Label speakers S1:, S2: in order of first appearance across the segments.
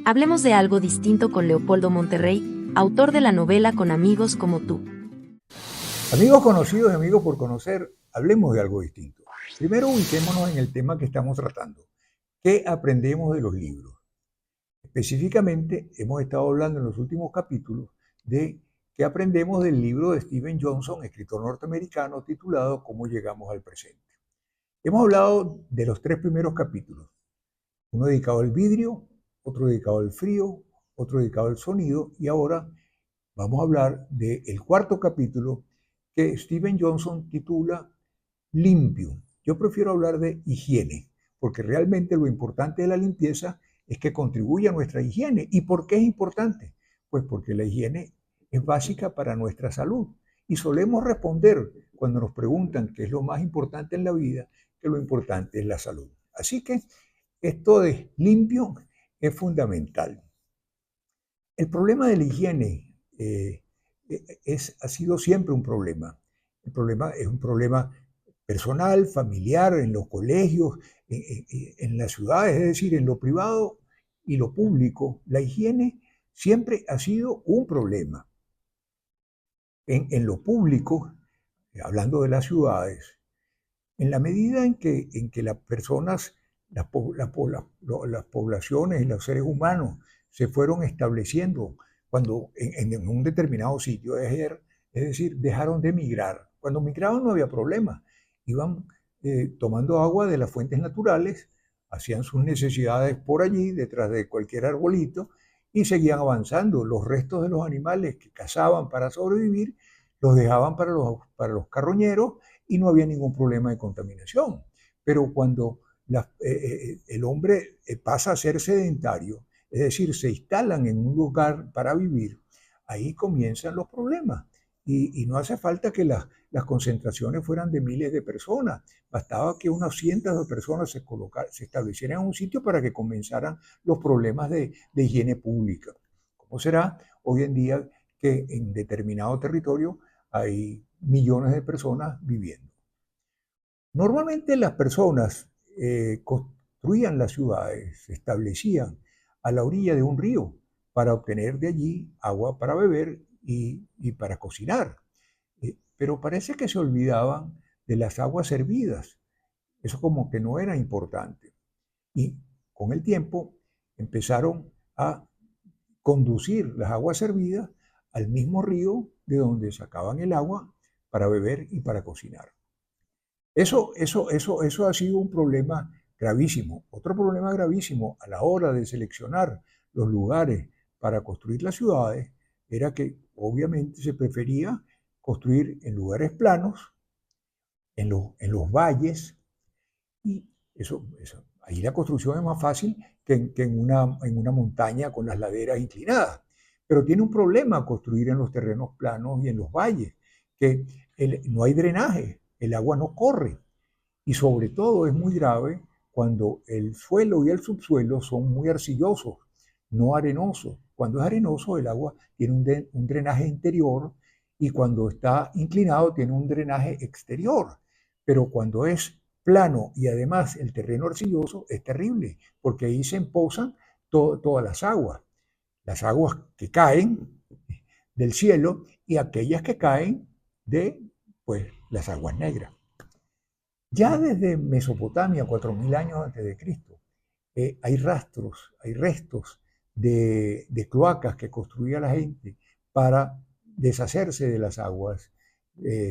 S1: Hablemos de algo distinto con Leopoldo Monterrey, autor de la novela Con amigos como tú.
S2: Amigos conocidos y amigos por conocer, hablemos de algo distinto. Primero ubiquémonos en el tema que estamos tratando. ¿Qué aprendemos de los libros? Específicamente, hemos estado hablando en los últimos capítulos de qué aprendemos del libro de Steven Johnson, escritor norteamericano, titulado Cómo llegamos al presente. Hemos hablado de los tres primeros capítulos, uno dedicado al vidrio, otro dedicado al frío, otro dedicado al sonido, y ahora vamos a hablar del cuarto capítulo que Steven Johnson titula Limpio. Yo prefiero hablar de higiene, porque realmente lo importante de la limpieza es que contribuye a nuestra higiene. ¿Y por qué es importante? Pues porque la higiene es básica para nuestra salud. Y solemos responder cuando nos preguntan qué es lo más importante en la vida, que lo importante es la salud. Así que esto de limpio es fundamental. El problema de la higiene ha sido siempre un problema. El problema es un problema personal, familiar, en los colegios, en las ciudades, es decir, en lo privado y lo público. La higiene siempre ha sido un problema. En lo público, hablando de las ciudades, en la medida en que las personas, las poblaciones y los seres humanos se fueron estableciendo cuando en un determinado sitio, es decir, dejaron de migrar. Cuando migraban no había problema, iban tomando agua de las fuentes naturales, hacían sus necesidades por allí, detrás de cualquier arbolito, y seguían avanzando. Los restos de los animales que cazaban para sobrevivir los dejaban para los carroñeros y no había ningún problema de contaminación. Pero cuando el hombre pasa a ser sedentario, es decir, se instalan en un lugar para vivir, ahí comienzan los problemas. Y no hace falta que las concentraciones fueran de miles de personas, bastaba que unas cientos de personas se establecieran en un sitio para que comenzaran los problemas de higiene pública. ¿Cómo será hoy en día que en determinado territorio hay millones de personas viviendo? Normalmente las personas construían las ciudades, se establecían a la orilla de un río para obtener de allí agua para beber y para cocinar. Pero parece que se olvidaban de las aguas hervidas. Eso como que no era importante. Y con el tiempo empezaron a conducir las aguas hervidas al mismo río de donde sacaban el agua para beber y para cocinar. Eso ha sido un problema gravísimo. Otro problema gravísimo a la hora de seleccionar los lugares para construir las ciudades era que obviamente se prefería construir en lugares planos, en los valles, y ahí la construcción es más fácil que en una montaña con las laderas inclinadas. Pero tiene un problema construir en los terrenos planos y en los valles, que no hay drenaje, el agua no corre. Y sobre todo es muy grave cuando el suelo y el subsuelo son muy arcillosos, no arenosos. Cuando es arenoso, el agua tiene un drenaje interior, y cuando está inclinado tiene un drenaje exterior. Pero cuando es plano y además el terreno arcilloso, es terrible, porque ahí se emposan todas las aguas que caen del cielo y aquellas que caen de, pues, las aguas negras. Ya desde Mesopotamia, 4000 años antes de Cristo, hay restos de cloacas que construía la gente para deshacerse de las aguas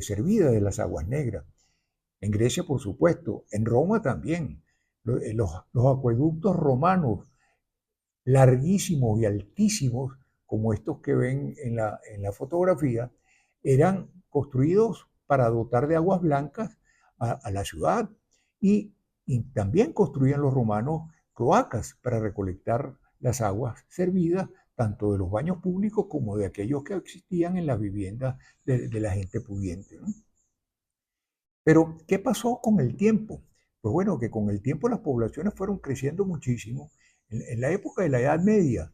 S2: servidas, de las aguas negras. En Grecia, por supuesto, en Roma también. Los acueductos romanos larguísimos y altísimos, como estos que ven en la fotografía, eran construidos para dotar de aguas blancas a la ciudad. Y también construían los romanos cloacas para recolectar las aguas servidas, tanto de los baños públicos como de aquellos que existían en las viviendas de la gente pudiente, ¿no? Pero, ¿qué pasó con el tiempo? Pues bueno, que con el tiempo las poblaciones fueron creciendo muchísimo. En la época de la Edad Media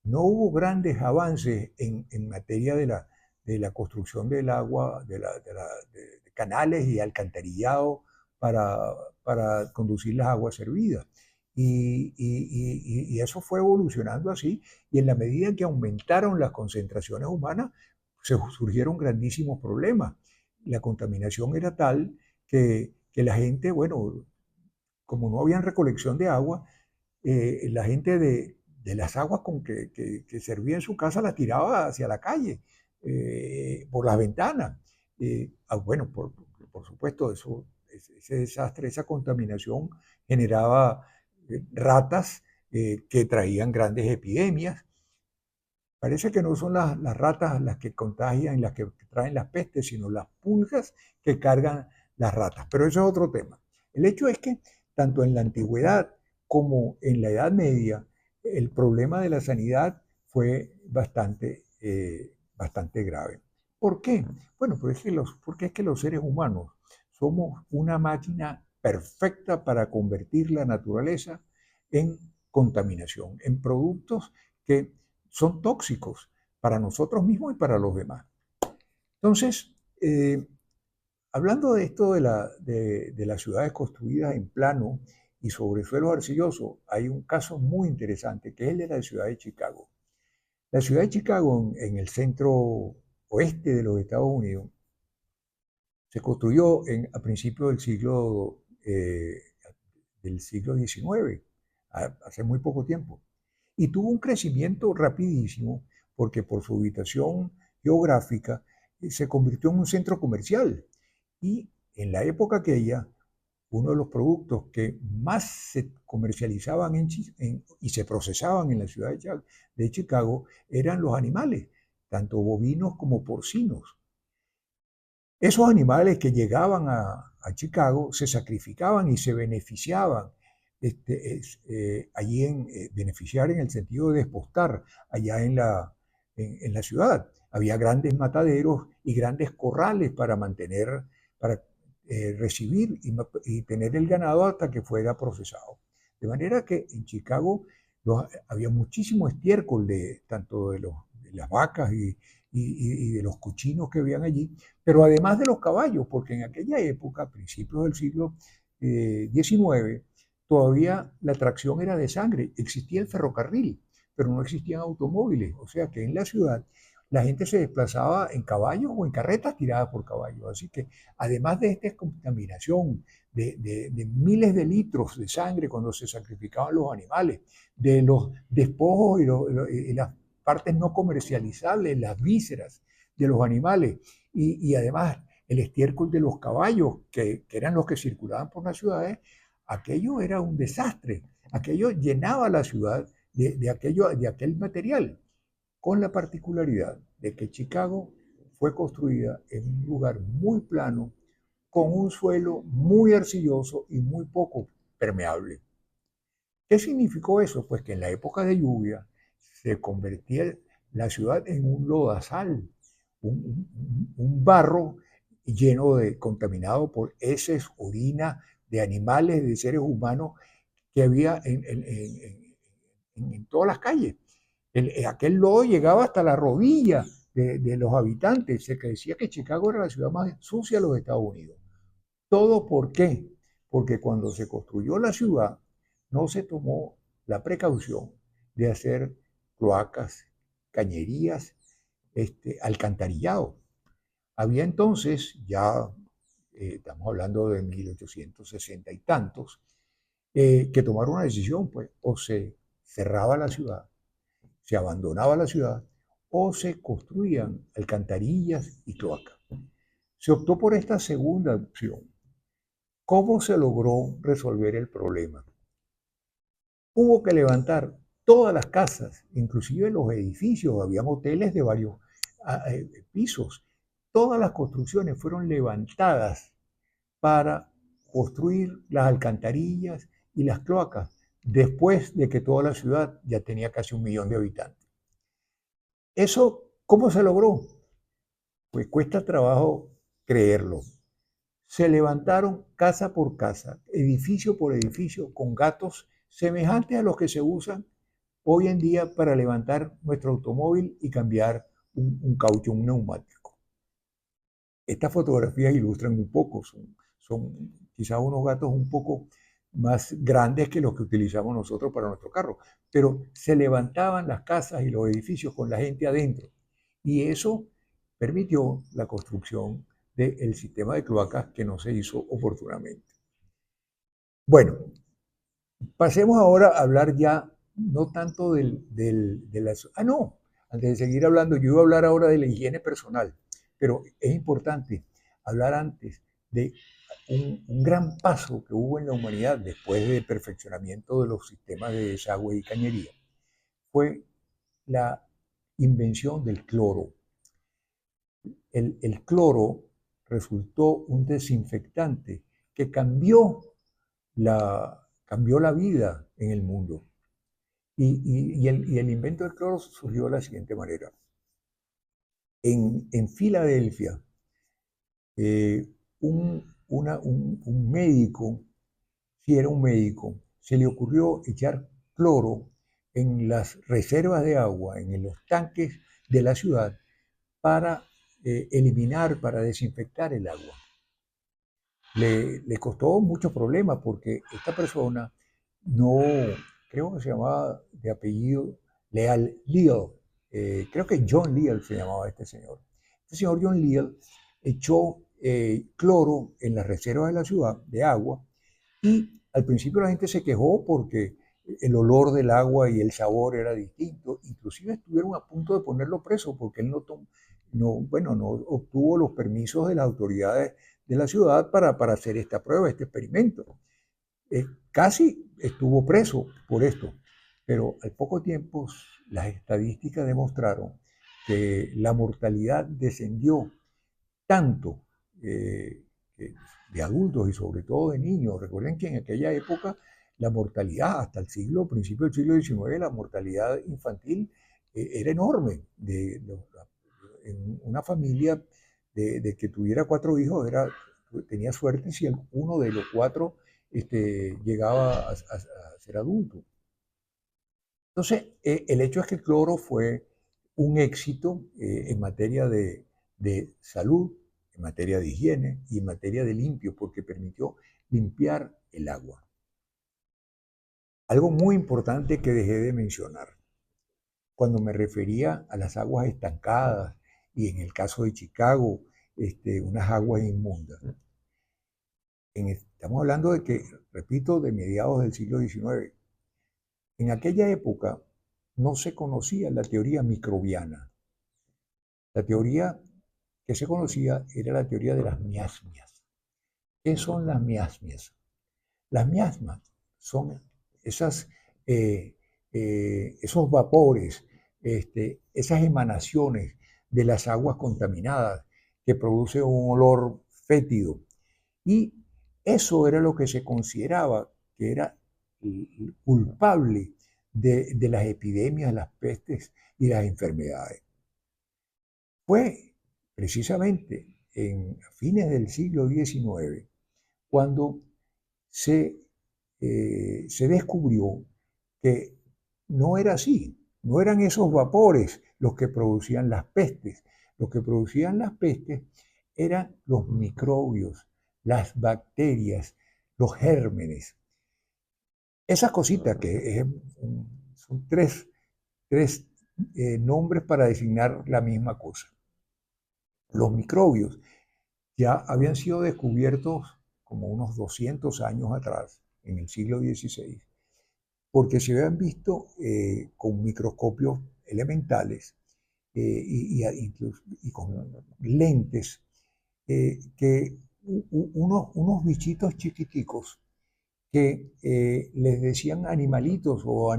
S2: no hubo grandes avances en materia de la construcción del agua, de canales y alcantarillado para conducir las aguas servidas. Y eso fue evolucionando así, y en la medida en que aumentaron las concentraciones humanas, se surgieron grandísimos problemas. La contaminación era tal que la gente, bueno, como no había recolección de agua, la gente de las aguas con que servía en su casa las tiraba hacia la calle, por las ventanas. Bueno, por supuesto, ese desastre, esa contaminación generaba ratas que traían grandes epidemias. Parece que no son las ratas las que contagian, las que traen las pestes, sino las pulgas que cargan las ratas. Pero eso es otro tema. El hecho es que tanto en la antigüedad como en la Edad Media, el problema de la sanidad fue bastante grave. ¿Por qué? Bueno, porque es que los seres humanos somos una máquina perfecta para convertir la naturaleza en contaminación, en productos que son tóxicos para nosotros mismos y para los demás. Entonces, hablando de esto de las ciudades construidas en plano y sobre suelo arcilloso, hay un caso muy interesante que es el de la ciudad de Chicago. La ciudad de Chicago, en el centro oeste de los Estados Unidos, se construyó a principios del siglo XIX, hace muy poco tiempo. Y tuvo un crecimiento rapidísimo porque por su ubicación geográfica se convirtió en un centro comercial. Y en la época aquella, uno de los productos que más se comercializaban y se procesaban en la ciudad de Chicago eran los animales, tanto bovinos como porcinos. Esos animales que llegaban a Chicago se sacrificaban y se beneficiaban, allí beneficiar en el sentido de despostar allá en la ciudad. Había grandes mataderos y grandes corrales para recibir y tener el ganado hasta que fuera procesado. De manera que en Chicago había muchísimo estiércol tanto de las vacas y de los cochinos que habían allí, pero además de los caballos, porque en aquella época, a principios del siglo XIX, todavía la tracción era de sangre, existía el ferrocarril, pero no existían automóviles, o sea que en la ciudad la gente se desplazaba en caballos o en carretas tiradas por caballos, así que además de esta contaminación de miles de litros de sangre cuando se sacrificaban los animales, de los despojos y las partes no comercializables, las vísceras de los animales, y además el estiércol de los caballos, que eran los que circulaban por las ciudades, aquello era un desastre. Aquello llenaba la ciudad de aquel material, con la particularidad de que Chicago fue construida en un lugar muy plano, con un suelo muy arcilloso y muy poco permeable. ¿Qué significó eso? Pues que en la época de lluvia se convertía la ciudad en un lodazal, un barro lleno de contaminado por heces, orina de animales, de seres humanos que había en todas las calles. Aquel lodo llegaba hasta la rodilla de los habitantes. Se decía que Chicago era la ciudad más sucia de los Estados Unidos. ¿Todo por qué? Porque cuando se construyó la ciudad no se tomó la precaución de hacer cloacas, cañerías, alcantarillado. Había entonces, ya estamos hablando de 1860 y tantos, que tomar una decisión, pues, o se cerraba la ciudad, se abandonaba la ciudad, o se construían alcantarillas y cloacas. Se optó por esta segunda opción. ¿Cómo se logró resolver el problema? Hubo que levantar todas las casas, inclusive los edificios, había hoteles de varios pisos. Todas las construcciones fueron levantadas para construir las alcantarillas y las cloacas, después de que toda la ciudad ya tenía casi 1 millón de habitantes. ¿Eso cómo se logró? Pues cuesta trabajo creerlo. Se levantaron casa por casa, edificio por edificio, con gatos semejantes a los que se usan hoy en día para levantar nuestro automóvil y cambiar un caucho, un neumático. Estas fotografías ilustran un poco, son quizás unos gatos un poco más grandes que los que utilizamos nosotros para nuestro carro. Pero se levantaban las casas y los edificios con la gente adentro. Y eso permitió la construcción del sistema de cloacas que no se hizo oportunamente. Bueno, pasemos ahora a hablar ya no tanto de las... Ah, no, antes de seguir hablando, yo iba a hablar ahora de la higiene personal, pero es importante hablar antes de un gran paso que hubo en la humanidad después del perfeccionamiento de los sistemas de desagüe y cañería. Fue la invención del cloro. El cloro resultó un desinfectante que cambió la vida en el mundo. Y el invento del cloro surgió de la siguiente manera. En Filadelfia, un médico, si era un médico, se le ocurrió echar cloro en las reservas de agua, en los tanques de la ciudad, para eliminar, para desinfectar el agua. Le costó muchos problemas porque esta persona no, creo que se llamaba de apellido Leal, Leal, creo que John Leal se llamaba este señor. Este señor John Leal echó cloro en las reservas de la ciudad de agua y al principio la gente se quejó porque el olor del agua y el sabor era distinto. Inclusive estuvieron a punto de ponerlo preso porque él no obtuvo los permisos de las autoridades de la ciudad para hacer esta prueba, este experimento. Casi estuvo preso por esto, pero al poco tiempo las estadísticas demostraron que la mortalidad descendió tanto de adultos y sobre todo de niños. Recuerden que en aquella época la mortalidad, hasta el principio del siglo XIX, la mortalidad infantil era enorme. En una familia de que tuviera 4 hijos tenía suerte si uno de los 4 llegaba a ser adulto. Entonces, el hecho es que el cloro fue un éxito en materia de salud, en materia de higiene y en materia de limpio, porque permitió limpiar el agua. Algo muy importante que dejé de mencionar, cuando me refería a las aguas estancadas y en el caso de Chicago, unas aguas inmundas. Estamos hablando de que, repito, de mediados del siglo XIX. En aquella época no se conocía la teoría microbiana. La teoría que se conocía era la teoría de las miasmias. ¿Qué son las miasmias? Las miasmas son esos vapores, esas emanaciones de las aguas contaminadas que producen un olor fétido. Y eso era lo que se consideraba que era culpable de las epidemias, las pestes y las enfermedades. Fue precisamente en fines del siglo XIX cuando se descubrió que no era así, no eran esos vapores los que producían las pestes. Los que producían las pestes eran los microbios, las bacterias, los gérmenes. Esas cositas que son tres nombres para designar la misma cosa. Los microbios ya habían sido descubiertos como unos 200 años atrás, en el siglo XVI, porque se habían visto con microscopios elementales y con lentes que unos bichitos chiquiticos que les decían animalitos o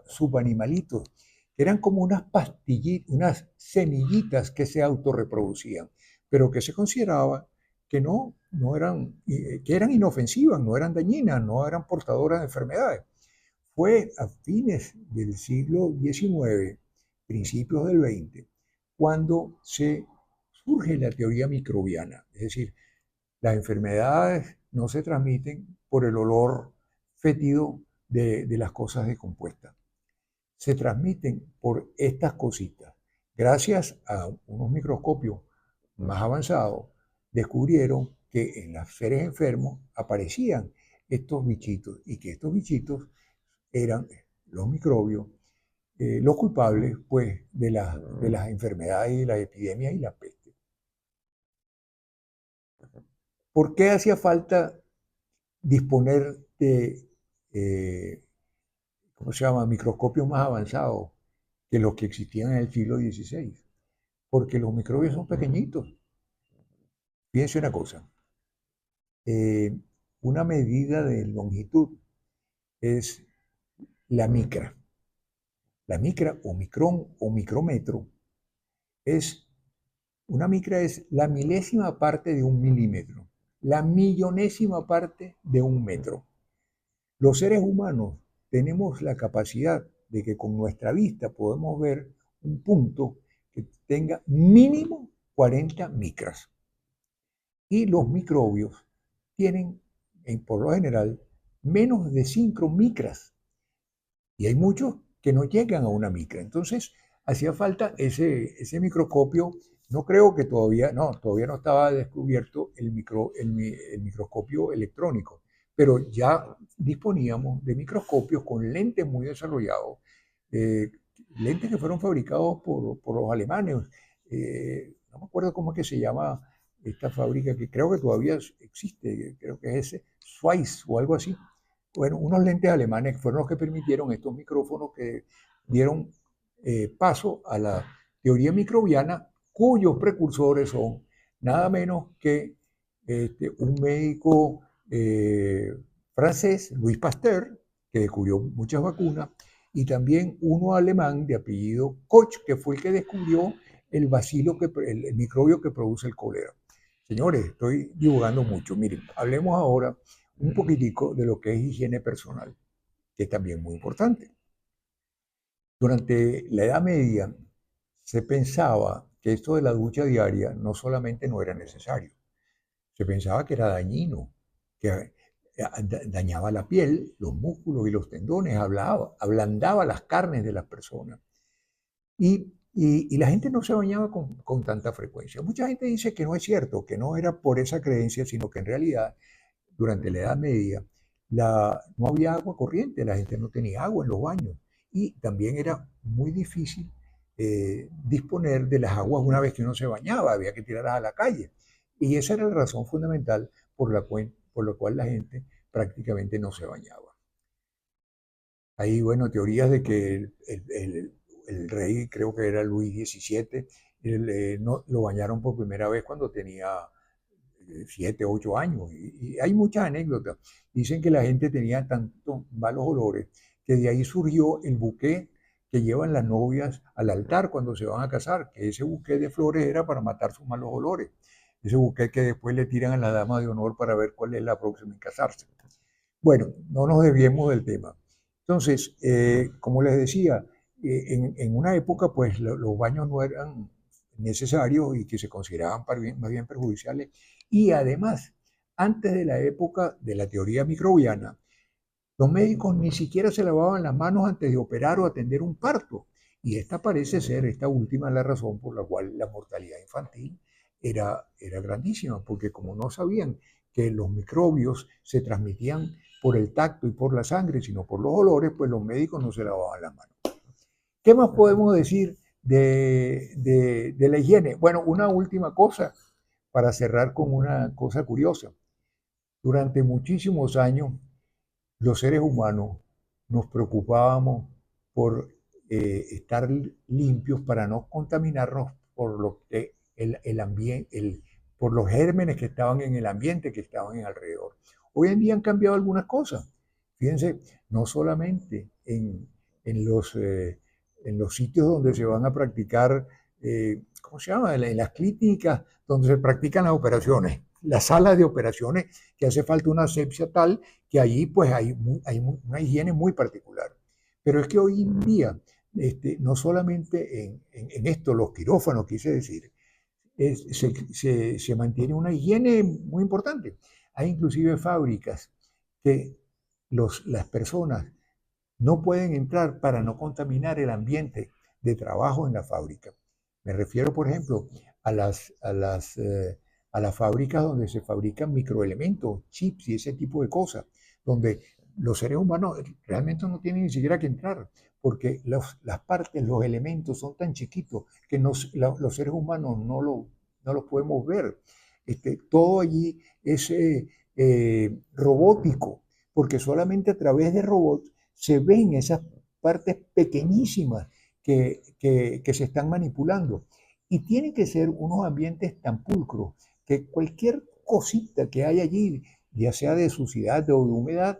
S2: subanimalitos, que eran como unas pastillitas, unas semillitas que se autorreproducían, pero que se consideraba que no eran, que eran inofensivas, no eran dañinas, no eran portadoras de enfermedades. Fue a fines del siglo XIX, principios del XX, cuando surge la teoría microbiana, es decir, las enfermedades no se transmiten por el olor fétido de las cosas descompuestas. Se transmiten por estas cositas. Gracias a unos microscopios más avanzados, descubrieron que en los seres enfermos aparecían estos bichitos y que estos bichitos eran los microbios, los culpables pues, de las enfermedades y las epidemias y la peste. ¿Por qué hacía falta disponer de, ¿cómo se llama?, microscopios más avanzados que los que existían en el siglo XVI? Porque los microbios son pequeñitos. Fíjense una cosa, eh, una medida de longitud es la micra. La micra o micrón o micrómetro es, una micra es la milésima parte de un milímetro, la millonésima parte de un metro. Los seres humanos tenemos la capacidad de que con nuestra vista podemos ver un punto que tenga mínimo 40 micras. Y los microbios tienen, por lo general, menos de 5 micras. Y hay muchos que no llegan a una micra. Entonces, hacía falta ese microscopio. No creo que todavía no estaba descubierto el microscopio electrónico, pero ya disponíamos de microscopios con lentes muy desarrollados, eh, lentes que fueron fabricados por los alemanes. No me acuerdo cómo es que se llama esta fábrica, que creo que todavía existe, creo que es ese, Schweiss o algo así. Bueno, unos lentes alemanes fueron los que permitieron estos micrófonos que dieron paso a la teoría microbiana, cuyos precursores son nada menos que un médico francés, Louis Pasteur, que descubrió muchas vacunas, y también uno alemán de apellido Koch, que fue el que descubrió el bacilo, el microbio que produce el cólera. Señores, estoy divulgando mucho. Miren, hablemos ahora un poquitico de lo que es higiene personal, que es también muy importante. Durante la Edad Media se pensaba que esto de la ducha diaria no solamente no era necesario, se pensaba que era dañino, que dañaba la piel, los músculos y los tendones, ablandaba las carnes de las personas. Y la gente no se bañaba con tanta frecuencia. Mucha gente dice que no es cierto, que no era por esa creencia, sino que en realidad durante la Edad Media no había agua corriente, la gente no tenía agua en los baños y también era muy difícil disponer de las aguas una vez que uno se bañaba, había que tirarlas a la calle. Y esa era la razón fundamental por la cual la gente prácticamente no se bañaba. Hay, bueno, teorías de que el rey, creo que era Luis XVII, no, lo bañaron por primera vez cuando tenía 7, 8 años. Y hay muchas anécdotas. Dicen que la gente tenía tantos malos olores que de ahí surgió el buqué que llevan las novias al altar cuando se van a casar, que ese buqué de flores era para matar sus malos olores. Ese buqué que después le tiran a la dama de honor para ver cuál es la próxima en casarse. Bueno, no nos desviemos del tema. Entonces, como les decía, en una época pues los baños no eran necesarios y que se consideraban más bien perjudiciales. Y además, antes de la época de la teoría microbiana, los médicos ni siquiera se lavaban las manos antes de operar o atender un parto. Y esta parece ser, esta última, la razón por la cual la mortalidad infantil era grandísima, porque como no sabían que los microbios se transmitían por el tacto y por la sangre, sino por los olores, pues los médicos no se lavaban las manos. ¿Qué más podemos decir de la higiene? Bueno, una última cosa para cerrar con una cosa curiosa. Durante muchísimos años, los seres humanos nos preocupábamos por estar limpios para no contaminarnos por el ambiente, por los gérmenes que estaban en el ambiente, que estaban en alrededor. Hoy en día han cambiado algunas cosas. Fíjense, no solamente en los sitios donde se van a practicar, ¿cómo se llama? En las clínicas donde se practican las operaciones, las salas de operaciones, que hace falta una asepsia tal que allí pues hay una higiene muy particular. Pero es que hoy en día, no solamente en esto, los quirófanos, quise decir, se mantiene una higiene muy importante. Hay inclusive fábricas que las personas no pueden entrar para no contaminar el ambiente de trabajo en la fábrica. Me refiero, por ejemplo, a las fábricas donde se fabrican microelementos, chips y ese tipo de cosas. donde los seres humanos realmente no tienen ni siquiera que entrar, porque las partes, los elementos son tan chiquitos que los seres humanos no los podemos ver. Todo allí es robótico, porque solamente a través de robots se ven esas partes pequeñísimas que se están manipulando. Y tienen que ser unos ambientes tan pulcros que cualquier cosita que hay allí, ya sea de suciedad o de humedad,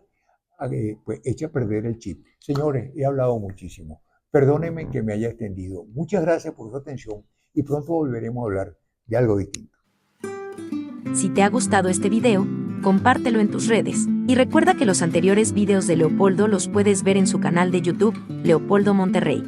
S2: pues echa a perder el chip. Señores, he hablado muchísimo. Perdónenme que me haya extendido. Muchas gracias por su atención y pronto volveremos a hablar de algo distinto.
S1: Si te ha gustado este video, compártelo en tus redes, y recuerda que los anteriores videos de Leopoldo los puedes ver en su canal de YouTube, Leopoldo Monterrey.